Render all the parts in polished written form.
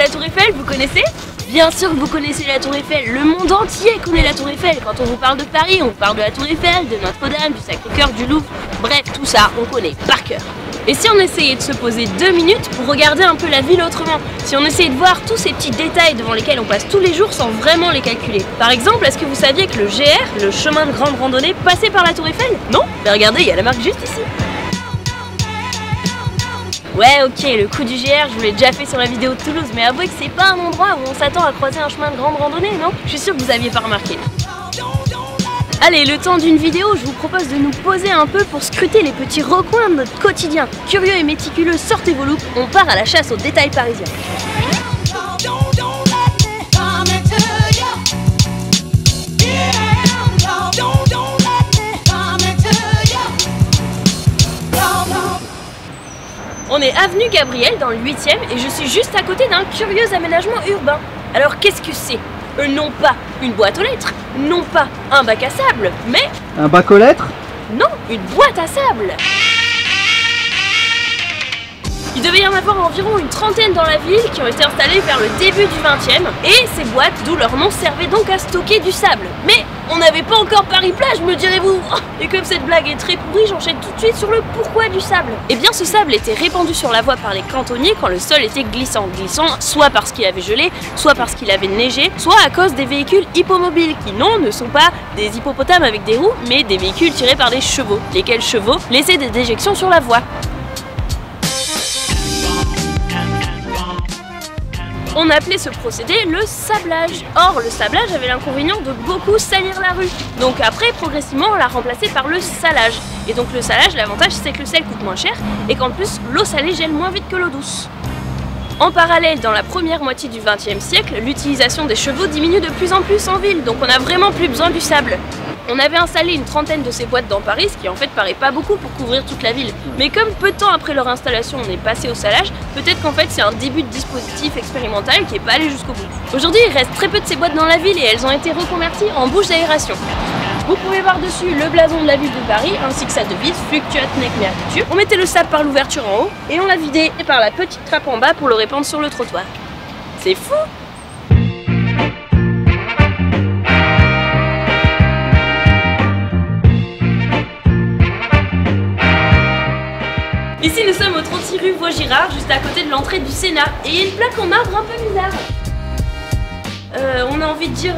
la Tour Eiffel, vous connaissez? Bien sûr que vous connaissez la Tour Eiffel, le monde entier connaît la Tour Eiffel. Quand on vous parle de Paris, on vous parle de la Tour Eiffel, de Notre-Dame, du Sacré-Cœur, du Louvre, bref, tout ça, on connaît par cœur. Et si on essayait de se poser 2 minutes pour regarder un peu la ville autrement? Si on essayait de voir tous ces petits détails devant lesquels on passe tous les jours sans vraiment les calculer? Par exemple, est-ce que vous saviez que le GR, le chemin de grande randonnée, passait par la Tour Eiffel? Non? Mais regardez, il y a la marque juste ici. Ouais, ok, le coup du GR, je vous l'ai déjà fait sur la vidéo de Toulouse, mais avouez que c'est pas un endroit où on s'attend à croiser un chemin de grande randonnée, non? Je suis sûre que vous aviez pas remarqué. Allez, le temps d'une vidéo, je vous propose de nous poser un peu pour scruter les petits recoins de notre quotidien. Curieux et méticuleux, sortez vos loupes, on part à la chasse aux détails parisiens. On est avenue Gabriel dans le 8e et je suis juste à côté d'un curieux aménagement urbain. Alors qu'est-ce que c'est? Non pas une boîte aux lettres, non pas un bac à sable, mais... Un bac aux lettres? Non, une boîte à sable. Il devait y en avoir environ une trentaine dans la ville qui ont été installées vers le début du 20e et ces boîtes, d'où leur nom, servaient donc à stocker du sable. Mais on n'avait pas encore Paris-Plage, me direz-vous. Et comme cette blague est très pourrie, j'enchaîne tout de suite sur le pourquoi du sable. Eh bien ce sable était répandu sur la voie par les cantonniers quand le sol était glissant. Glissant soit parce qu'il avait gelé, soit parce qu'il avait neigé, soit à cause des véhicules hippomobiles qui non, ne sont pas des hippopotames avec des roues, mais des véhicules tirés par des chevaux. Lesquels chevaux laissaient des déjections sur la voie. On appelait ce procédé le sablage. Or, le sablage avait l'inconvénient de beaucoup salir la rue. Donc après, progressivement, on l'a remplacé par le salage. Et donc le salage, l'avantage, c'est que le sel coûte moins cher et qu'en plus, l'eau salée gèle moins vite que l'eau douce. En parallèle, dans la première moitié du XXe siècle, l'utilisation des chevaux diminue de plus en plus en ville, donc on n'a vraiment plus besoin du sable. On avait installé une trentaine de ces boîtes dans Paris, ce qui en fait paraît pas beaucoup pour couvrir toute la ville. Mais comme peu de temps après leur installation on est passé au salage, peut-être qu'en fait c'est un début de dispositif expérimental qui est pas allé jusqu'au bout. Aujourd'hui il reste très peu de ces boîtes dans la ville et elles ont été reconverties en bouches d'aération. Vous pouvez voir dessus le blason de la ville de Paris ainsi que sa devise Fluctuat nec mercitur. On mettait le sable par l'ouverture en haut et on l'a vidé par la petite trappe en bas pour le répandre sur le trottoir. C'est fou! Ici nous sommes au 36 rue Vaugirard, juste à côté de l'entrée du Sénat. Et il y a une plaque en marbre un peu bizarre. On a envie de dire...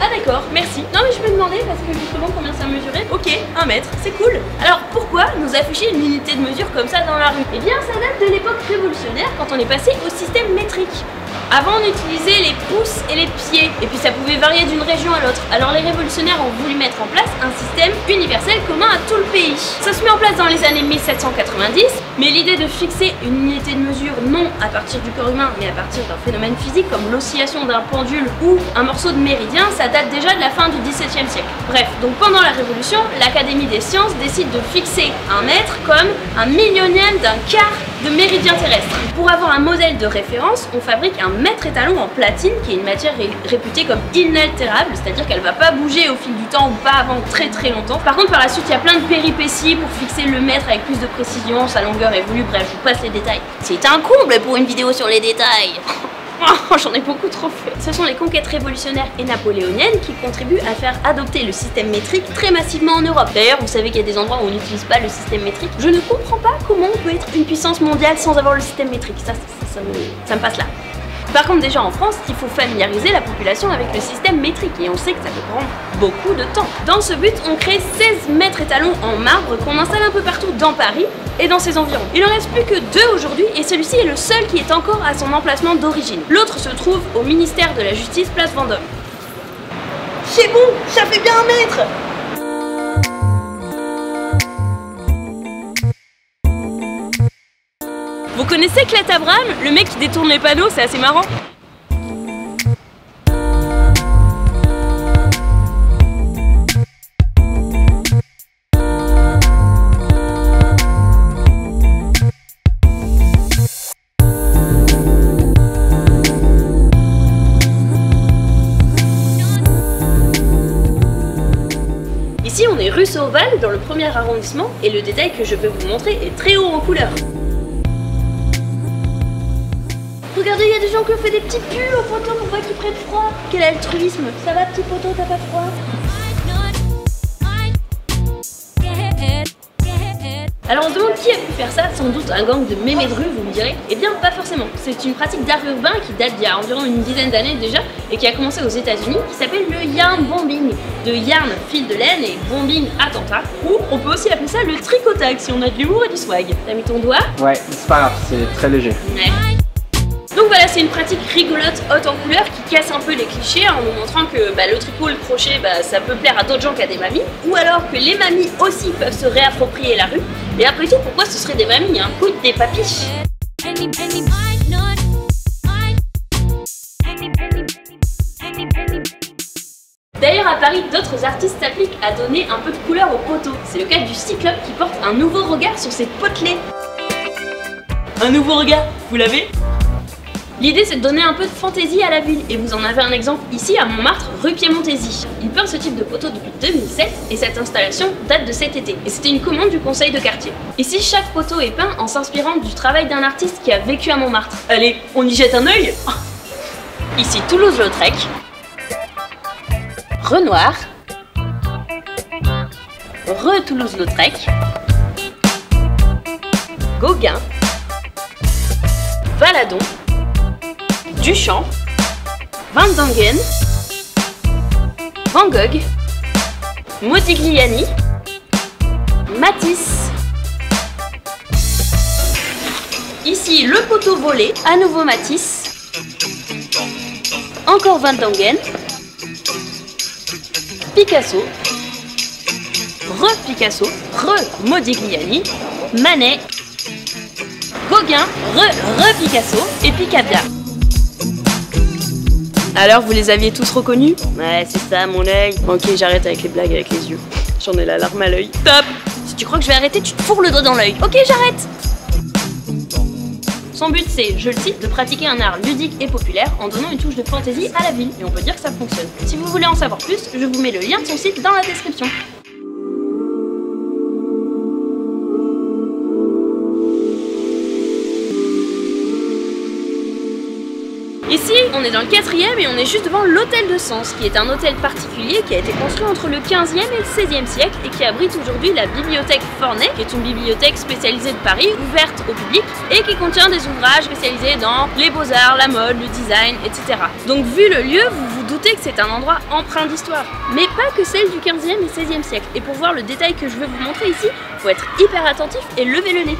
Ah d'accord, merci. Non mais je me demandais parce que justement combien ça mesurait. Ok, 1 mètre, c'est cool. Alors pourquoi nous afficher une unité de mesure comme ça dans la rue? Eh bien ça date de l'époque révolutionnaire quand on est passé au système métrique. Avant on utilisait les pouces et les pieds et puis ça pouvait varier d'une région à l'autre. Alors les révolutionnaires ont voulu mettre en place un système universel commun à tout le pays. Ça se met en place dans les années 1790, mais l'idée de fixer une unité de mesure non à partir du corps humain mais à partir d'un phénomène physique comme l'oscillation d'un pendule ou un morceau de méridien, ça date déjà de la fin du XVIIe siècle. Bref, donc pendant la Révolution, l'Académie des sciences décide de fixer un mètre comme un millionième d'un quart de méridien terrestre. Pour avoir un modèle de référence, on fabrique un mètre étalon en platine qui est une matière réputée comme inaltérable, c'est-à-dire qu'elle va pas bouger au fil du temps ou pas avant très très longtemps. Par contre par la suite il y a plein de péripéties pour fixer le mètre avec plus de précision, sa longueur évolue, bref je vous passe les détails. C'est un comble pour une vidéo sur les détails. Oh, j'en ai beaucoup trop fait. Ce sont les conquêtes révolutionnaires et napoléoniennes qui contribuent à faire adopter le système métrique très massivement en Europe. D'ailleurs, vous savez qu'il y a des endroits où on n'utilise pas le système métrique. Je ne comprends pas comment on peut être une puissance mondiale sans avoir le système métrique. Ça me passe là. Par contre, déjà en France, il faut familiariser la population avec le système métrique et on sait que ça peut prendre beaucoup de temps. Dans ce but, on crée 16 mètres étalons en marbre qu'on installe un peu partout dans Paris et dans ses environs. Il en reste plus que 2 aujourd'hui et celui-ci est le seul qui est encore à son emplacement d'origine. L'autre se trouve au ministère de la Justice, place Vendôme. C'est bon, ça fait bien 1 mètre! Vous connaissez Clet Abraham, le mec qui détourne les panneaux, c'est assez marrant. Ici on est rue Sauval dans le 1er arrondissement et le détail que je peux vous montrer est très haut en couleur. regardez, il y a des gens qui ont fait des petits pulls aux poteaux pour pas qu'ils prennent froid. Quel altruisme. Ça va, petit poteau, t'as pas froid? Alors on se demande qui a pu faire ça, sans doute un gang de mémés de rue, vous me direz. Eh bien pas forcément, c'est une pratique d'art urbain qui date d'il y a environ une dizaine d'années déjà et qui a commencé aux États-Unis, qui s'appelle le yarn bombing. De yarn, fil de laine, et bombing, attentat. Ou on peut aussi appeler ça le tricotage si on a de l'humour et du swag. T'as mis ton doigt? Ouais, c'est pas grave, c'est très léger. Ouais. Donc voilà, c'est une pratique rigolote, haute en couleur, qui casse un peu les clichés en nous montrant que le tricot, le crochet, ça peut plaire à d'autres gens qu'à des mamies. Ou alors que les mamies aussi peuvent se réapproprier la rue. Et après tout, pourquoi ce seraient des mamies, hein? Coude des papis. D'ailleurs à Paris, d'autres artistes s'appliquent à donner un peu de couleur aux poteaux. C'est le cas du Cyclope qui porte un nouveau regard sur ses potelets. Un nouveau regard, vous l'avez? L'idée c'est de donner un peu de fantaisie à la ville et vous en avez un exemple ici à Montmartre, rue Piemontesi. Il peint ce type de poteau depuis 2007 et cette installation date de cet été. Et c'était une commande du conseil de quartier. Ici chaque poteau est peint en s'inspirant du travail d'un artiste qui a vécu à Montmartre. Allez, on y jette un œil. Ici Toulouse-Lautrec, Renoir, Toulouse-Lautrec, Gauguin, Valadon, Duchamp, Van Dongen, Van Gogh, Modigliani, Matisse. Ici le poteau volé, à nouveau Matisse, encore Van Dongen, Picasso, Picasso, Modigliani, Manet, Gauguin, Picasso et Picabia. Alors, vous les aviez tous reconnus? Ouais, c'est ça, mon œil. Ok, j'arrête avec les blagues avec les yeux. J'en ai la larme à l'œil. Top! Si tu crois que je vais arrêter, tu te fourres le doigt dans l'œil. Ok, j'arrête! Son but, c'est, je le cite, de pratiquer un art ludique et populaire en donnant une touche de fantaisie à la ville. Et on peut dire que ça fonctionne. Si vous voulez en savoir plus, je vous mets le lien de son site dans la description. Ici, on est dans le 4e et on est juste devant l'hôtel de Sens, qui est un hôtel particulier qui a été construit entre le 15e et le 16e siècle et qui abrite aujourd'hui la bibliothèque Fornet, qui est une bibliothèque spécialisée de Paris, ouverte au public et qui contient des ouvrages spécialisés dans les beaux-arts, la mode, le design, etc. Donc vu le lieu, vous vous doutez que c'est un endroit empreint d'histoire, mais pas que celle du 15e et 16e siècle. Et pour voir le détail que je veux vous montrer ici, faut être hyper attentif et lever le nez.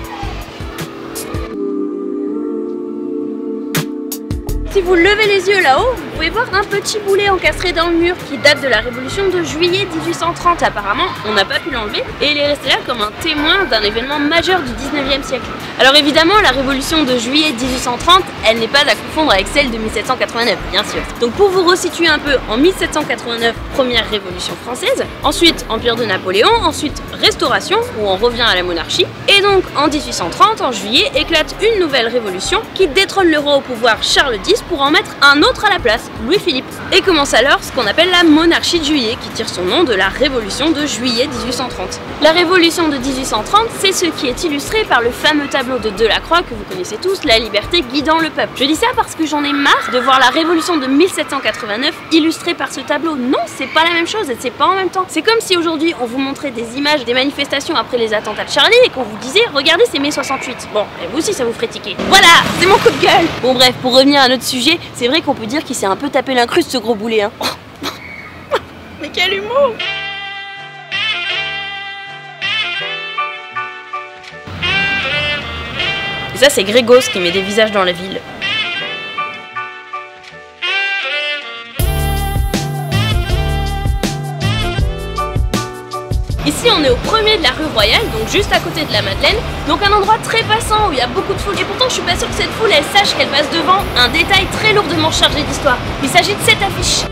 Si vous levez les yeux là-haut, vous pouvez voir un petit boulet encastré dans le mur qui date de la révolution de juillet 1830 apparemment. On n'a pas pu l'enlever et il est resté là comme un témoin d'un événement majeur du 19e siècle. Alors évidemment, la révolution de juillet 1830, elle n'est pas à confondre avec celle de 1789, bien sûr. Donc pour vous resituer un peu, en 1789, première révolution française, ensuite empire de Napoléon, ensuite restauration, où on revient à la monarchie, et donc en 1830, en juillet, éclate une nouvelle révolution qui détrône le roi au pouvoir Charles X pour en mettre un autre à la place, Louis-Philippe. Et commence alors ce qu'on appelle la monarchie de juillet, qui tire son nom de la révolution de juillet 1830. La révolution de 1830, c'est ce qui est illustré par le fameux tableau de Delacroix que vous connaissez tous, La liberté guidant le peuple. Je dis ça parce que j'en ai marre de voir la révolution de 1789 illustrée par ce tableau. Non, c'est pas la même chose et c'est pas en même temps. C'est comme si aujourd'hui on vous montrait des images des manifestations après les attentats de Charlie et qu'on vous disait regardez c'est mai 68. Bon, et vous aussi ça vous ferait tiquer. Voilà, c'est mon coup de gueule. Bon bref, pour revenir à notre sujet, c'est vrai qu'on peut dire qu'il s'est un peu tapé l'incruste ce gros boulet hein. Mais quel humour! Et ça c'est Grégos qui met des visages dans la ville. Ici on est au premier de la rue Royale, donc juste à côté de la Madeleine, donc un endroit très passant où il y a beaucoup de foule. Et pourtant je suis pas sûre que cette foule elle sache qu'elle passe devant un détail très lourdement chargé d'histoire. Il s'agit de cette affiche.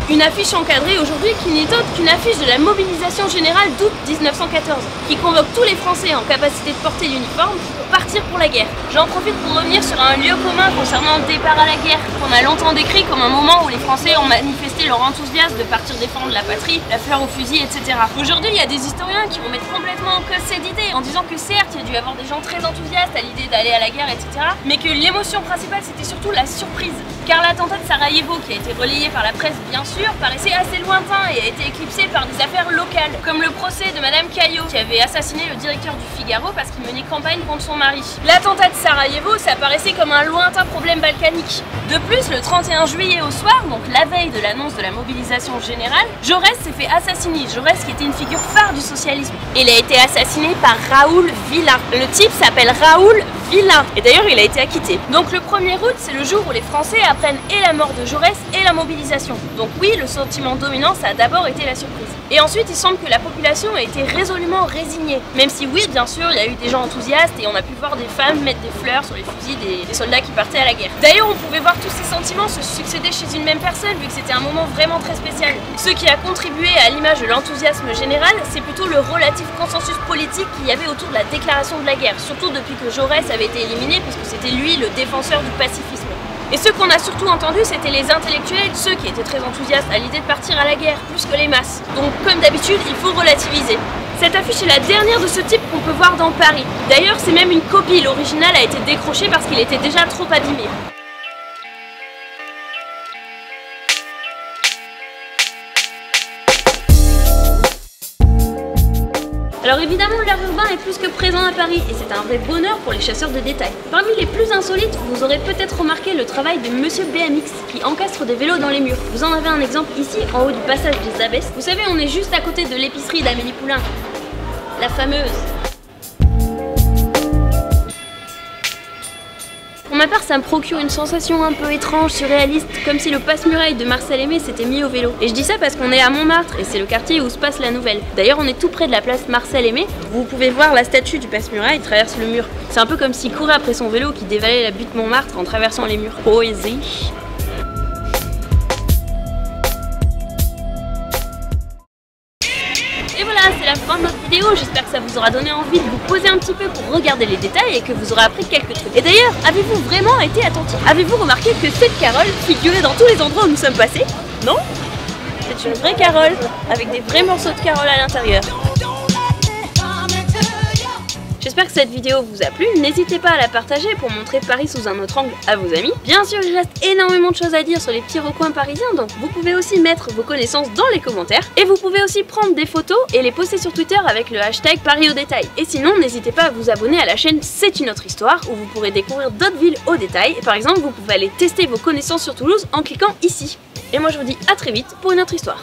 Une affiche encadrée aujourd'hui qui n'est autre qu'une affiche de la mobilisation générale d'août 1914, qui convoque tous les Français en capacité de porter l'uniforme pour partir pour la guerre. J'en profite pour revenir sur un lieu commun concernant le départ à la guerre, qu'on a longtemps décrit comme un moment où les Français ont manifesté manifester leur enthousiasme de partir défendre la patrie, la fleur au fusil, etc. Aujourd'hui, il y a des historiens qui remettent complètement en cause cette idée en disant que certes, il y a dû y avoir des gens très enthousiastes à l'idée d'aller à la guerre, etc. mais que l'émotion principale, c'était surtout la surprise. Car l'attentat de Sarajevo, qui a été relayé par la presse bien sûr, paraissait assez lointain et a été éclipsé par des affaires locales, comme le procès de Madame Caillot, qui avait assassiné le directeur du Figaro parce qu'il menait campagne contre son mari. L'attentat de Sarajevo, ça paraissait comme un lointain problème balkanique. De plus, le 31 juillet au soir, donc la veille de l'annonce de la mobilisation générale, Jaurès s'est fait assassiner. Jaurès qui était une figure phare du socialisme. Il a été assassiné par Raoul Villain. Le type s'appelle Raoul Villain. Et d'ailleurs, il a été acquitté. Donc le 1er août, c'est le jour où les Français apprennent et la mort de Jaurès et la mobilisation. Donc oui, le sentiment dominant, ça a d'abord été la surprise. Et ensuite, il semble que la population a été résolument résignée. Même si oui, bien sûr, il y a eu des gens enthousiastes et on a pu voir des femmes mettre des fleurs sur les fusils des soldats qui partaient à la guerre. D'ailleurs, on pouvait voir tous ces sentiments se succéder chez une même personne, vu que c'était un moment vraiment très spécial. Ce qui a contribué à l'image de l'enthousiasme général, c'est plutôt le relatif consensus politique qu'il y avait autour de la déclaration de la guerre, surtout depuis que Jaurès avait été éliminé, puisque c'était lui le défenseur du pacifisme. Et ceux qu'on a surtout entendus, c'était les intellectuels, ceux qui étaient très enthousiastes à l'idée de partir à la guerre, plus que les masses. Donc comme d'habitude, il faut relativiser. Cette affiche est la dernière de ce type qu'on peut voir dans Paris. D'ailleurs, c'est même une copie, l'original a été décroché parce qu'il était déjà trop abîmé. Alors évidemment, l'art urbain est plus que présent à Paris et c'est un vrai bonheur pour les chasseurs de détails. Parmi les plus insolites, vous aurez peut-être remarqué le travail de Monsieur BMX qui encastre des vélos dans les murs. Vous en avez un exemple ici, en haut du passage des Abbesses. Vous savez, on est juste à côté de l'épicerie d'Amélie Poulain, la fameuse. Pour ma part, ça me procure une sensation un peu étrange, surréaliste, comme si le passe-muraille de Marcel Aimé s'était mis au vélo. Et je dis ça parce qu'on est à Montmartre et c'est le quartier où se passe la nouvelle. D'ailleurs, on est tout près de la place Marcel Aimé. Vous pouvez voir la statue du passe-muraille traverse le mur. C'est un peu comme s'il courait après son vélo qui dévalait la butte Montmartre en traversant les murs. Poésie. Et voilà, c'est la fin de notre vidéo, j'espère que ça vous aura donné envie de vous poser un petit peu pour regarder les détails et que vous aurez appris quelques trucs. Et d'ailleurs, avez-vous vraiment été attentif? Avez-vous remarqué que cette carole figurait dans tous les endroits où nous sommes passés? Non? C'est une vraie carole, avec des vrais morceaux de carole à l'intérieur. J'espère que cette vidéo vous a plu, n'hésitez pas à la partager pour montrer Paris sous un autre angle à vos amis. Bien sûr, il reste énormément de choses à dire sur les petits recoins parisiens, donc vous pouvez aussi mettre vos connaissances dans les commentaires. Et vous pouvez aussi prendre des photos et les poster sur Twitter avec le hashtag Paris au détail. Et sinon, n'hésitez pas à vous abonner à la chaîne C'est une autre histoire, où vous pourrez découvrir d'autres villes au détail. Et par exemple, vous pouvez aller tester vos connaissances sur Toulouse en cliquant ici. Et moi je vous dis à très vite pour une autre histoire.